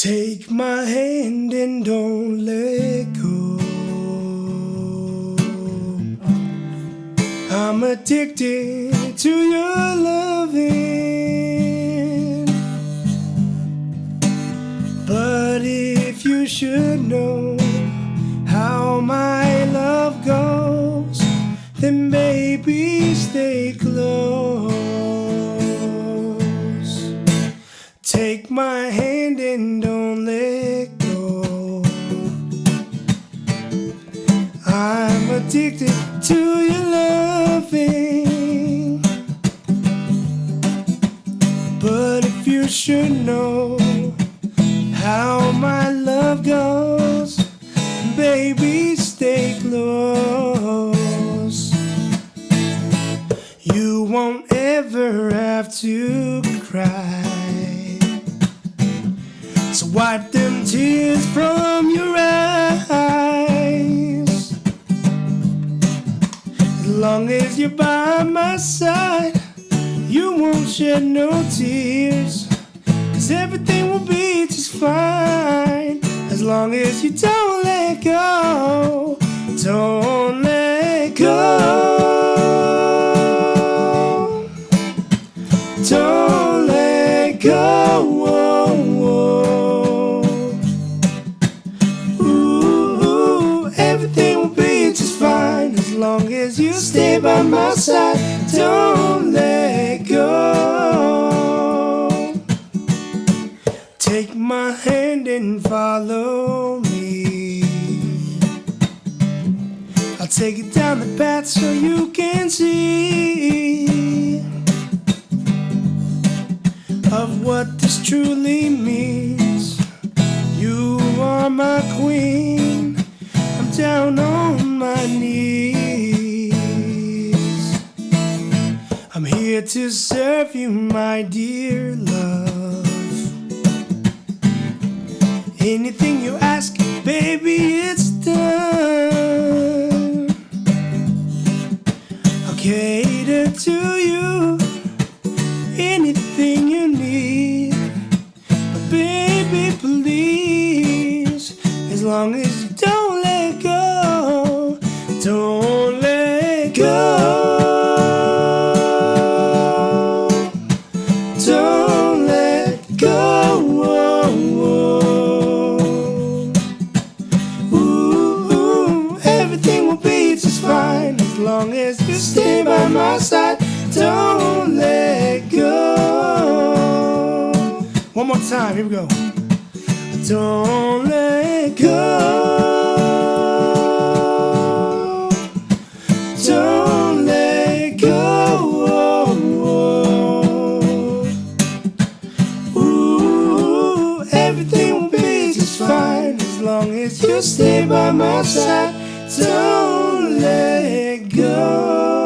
Take my hand and don't let go. I'm addicted to your loving. But if you should know how my love goes, then baby stay close. Take my hand and don't let go. I'm addicted to your loving. But if you should know how my love goes, baby stay close. You won't ever have to cry, so wipe them tears from your eyes. As long as you're by my side, you won't shed no tears, 'cause everything will be just fine. As long as you don't let go, don't let go. Don't let go. Ooh, everything will be just fine as long as you stay by my side. Don't let go. Take my hand and follow me. I'll take it down the path so you can see of what this truly means. You are my queen, I'm down on my knees. I'm here to serve you, my dear love. Anything you ask, baby, it's done. I'll cater to you, anything you need. But baby, please, as long as you don't let go, don't let go. Don't let go. Ooh, everything will be just fine as long as you stay by my side. Don't let go. One more time, here we go. Don't let go. Don't let go. Ooh, everything will be just fine as long as you stay by my side. Don't let go.